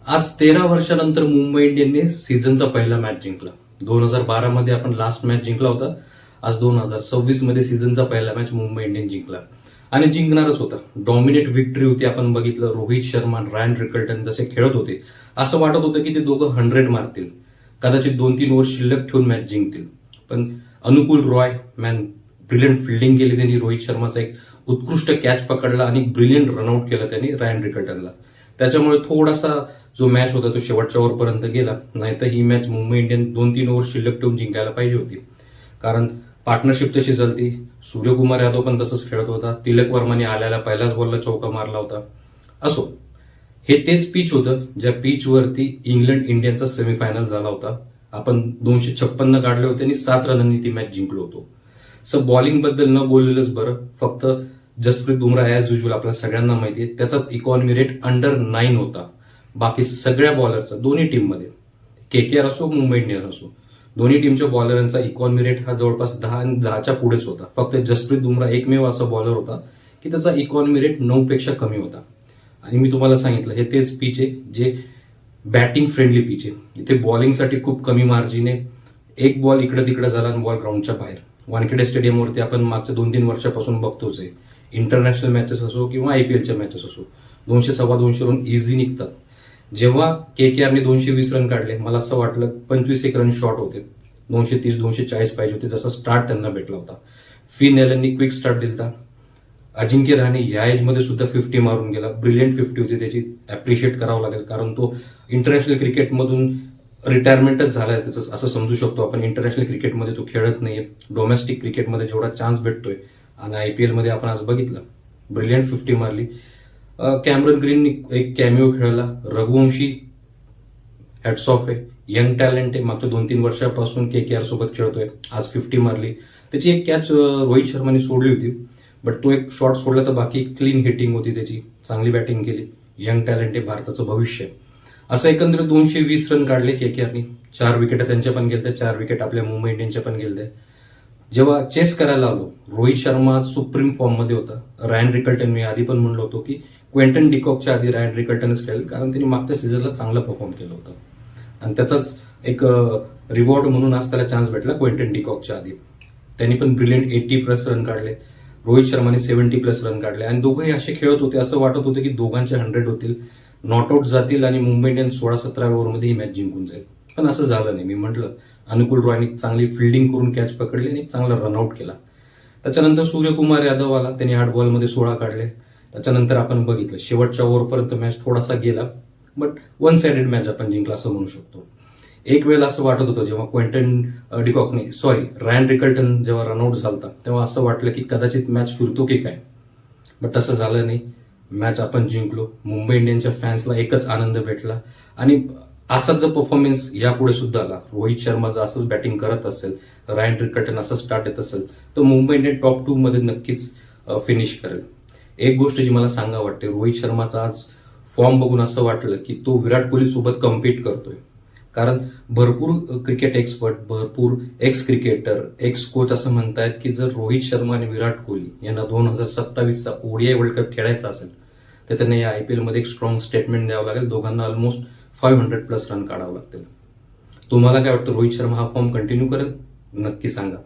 आज 13 वर्षानंतर मुंबई इंडियनने सीझनचा पहिला मॅच जिंकला. 2012 मध्ये आपण लास्ट मॅच जिंकला होता. आज 2026 मध्ये सीझनचा पहिला मॅच मुंबई इंडियन जिंकला आणि जिंकणारच होता. डॉमिनेट विक्ट्री होती. आपण बघितलं रोहित शर्मा, रायन रिकल्टन जसे खेळत होते असं वाटत होतं की ते दोघं 100 मारतील, कदाचित 2-3 ओव्हर शिल्लक ठेवून मॅच जिंकतील. पण अनुकूल रॉय मॅन ब्रिलियंट फिल्डिंग केली त्यांनी. रोहित शर्माचा एक उत्कृष्ट कॅच पकडला आणि ब्रिलियंट रनआउट केलं त्यांनी रायन रिकल्टनला. त्याच्यामुळे थोडासा जो मॅच होता तो शेवटच्या ओव्हरपर्यंत गेला. नाहीतर ही मॅच मुंबई इंडियन 2-3 ओव्हर शिल्लक ठेवून जिंकायला पाहिजे होती. कारण पार्टनरशिप तशी चालती. सूर्यकुमार यादव पण तसंच खेळत होता. तिलक वर्माने आल्याला पहिल्याच बॉलला चौका मारला होता. असो, हे तेच पिच होतं ज्या पिचवरती इंग्लंड इंडियनचा सेमीफायनल झाला होता. आपण 256 काढले होते आणि 7 रनांनी ती मॅच जिंकलो होतो. सो बॉलिंग बद्दल न बोललेलंच बरं. फक्त जसप्रीत बुमराह ॲज युजल आपल्याला सगळ्यांना माहिती आहे त्याचाच इकॉनॉमी रेट अंडर 9 होता. बाकी सगळ्या बॉलरचा दोन्ही टीममध्ये केकेआर असो मुंबई इंडियन असो दोन्ही टीमच्या बॉलरांचा इकॉनॉमी रेट हा जवळपास 10 आणि 10च्या पुढेच होता. फक्त जसप्रीत बुमराह एकमेव असा बॉलर होता की त्याचा इकॉनॉमी रेट 9 पेक्षा कमी होता. आणि मी तुम्हाला सांगितलं हे तेच पिच आहे जे बॅटिंग फ्रेंडली पिच आहे. इथे बॉलिंगसाठी खूप कमी मार्जिन आहे. एक बॉल इकडे तिकडे झाला आणि बॉल ग्राउंडच्या बाहेर. वानखेडे स्टेडियमवरती आपण मागच्या 2-3 वर्षापासून बघतोच आहे. इंटरनॅशनल मॅचेस असो किंवा आयपीएलच्या मॅचेस असो 200-250 रन इझी निघतात. जेव्हा केकेआरने 220 रन काढले मला असं वाटलं 25 रन शॉर्ट होते. 230-240 पाहिजे होते जसा स्टार्ट त्यांना भेटला होता. फिन एलननी क्विक स्टार्ट दिलता. अजिंक्य रहाणे या एजमध्ये सुद्धा 50 मारून गेला. ब्रिलियंट 50 होती त्याची. अप्रिशिएट करावं लागेल कारण तो इंटरनॅशनल क्रिकेटमधून रिटायरमेंटच झालाय त्याचं असं समजू शकतो आपण. इंटरनॅशनल क्रिकेटमध्ये तो खेळत नाहीये. डोमेस्टिक क्रिकेटमध्ये जेवढा चान्स भेटतोय आणि आयपीएलमध्ये आपण आज बघितलं ब्रिलियंट 50 मारली. कॅमरन ग्रीन एक कॅमिओ खेळला. रघुवंशी हॅट्स ऑफ आहे. यंग टॅलेंट आहे. मागच्या 2-3 वर्षापासून केकेआर सोबत खेळतोय. आज 50 मारली. त्याची एक कॅच रोहित शर्माने सोडली होती बट तो एक शॉट सोडला तर बाकी क्लीन हिटिंग होती त्याची. चांगली बॅटिंग केली. यंग टॅलेंट आहे. भारताचं भविष्य. असं एकंदरीत 220 रन काढले केकेआरनी. 4 विकेट त्यांच्या पण गेल्या. 4 विकेट आपल्या मुंबई इंडियनच्या पण गेल्या. जेव्हा चेस करायला आलो रोहित शर्मा सुप्रीम फॉर्ममध्ये होता. रायन रिकल्टन मी आधी पण म्हणलो होतो की क्वेंटन डिकॉकच्या आधी रायन रिकल्टनच खेळेल कारण त्यांनी मागच्या सीझनला चांगला परफॉर्म केलं होतं आणि त्याचाच एक रिवॉर्ड म्हणून आज त्याला चान्स भेटला क्वेंटन डिकॉकच्या आधी. त्यांनी पण ब्रिलियंट 80+ रन काढले. रोहित शर्माने 70+ रन काढले आणि दोघंही असे खेळत होते असं वाटत होते की दोघांचे 100 होतील, नॉट आउट जातील आणि मुंबई इंडियन्स 16-17 ओव्हरमध्ये ही मॅच जिंकून जाईल. पण असं झालं नाही. मी म्हटलं अनुकूल रॉयने चांगली फिल्डिंग करून कॅच पकडली आणि चांगला रनआउट केला. त्याच्यानंतर सूर्यकुमार यादव आला. त्यांनी 8 बॉलमध्ये 16 काढले. त्याच्यानंतर आपण बघितलं शेवटच्या ओव्हरपर्यंत मॅच थोडासा गेला बट 1 साइडेड मॅच आपण जिंकला असं म्हणू शकतो. एक वेळेला असं वाटत होतं जेव्हा क्वेंटन रायन रिकल्टन जेव्हा रनआउट झाला तेव्हा असं वाटलं की कदाचित मॅच फिरतो की काय, बट तसं झालं नाही. मॅच आपण जिंकलो. मुंबई इंडियन्सच्या फॅन्सला एकच आनंद भेटला आणि असाच जर परफॉर्मन्स यापुढे सुद्धा आला, रोहित शर्मा जर असंच बॅटिंग करत असेल, रायन रिकल्टन असं स्टार्ट येत असेल तर मुंबई इंडियन टॉप 2 मध्ये नक्कीच फिनिश करेल. एक गोष्ट जी मला सांगा वाटते, रोहित शर्माचा आज फॉर्म बघून असं वाटलं की तो विराट कोहली सोबत कम्पीट करतोय. कारण भरपूर क्रिकेट एक्सपर्ट, भरपूर एक्स क्रिकेटर, एक्स कोच असं म्हणतायत की जर रोहित शर्मा आणि विराट कोहली यांना 2027चा ओडीआय वर्ल्ड कप खेळायचा असेल तर त्यांना या आयपीएलमध्ये एक स्ट्रॉंग स्टेटमेंट द्यावं लागेल. दोघांना ऑलमोस्ट 500+ रन काढावं लागतील. तुम्हाला काय वाटतं, रोहित शर्मा हा फॉर्म कंटिन्यू करेल? नक्की सांगा.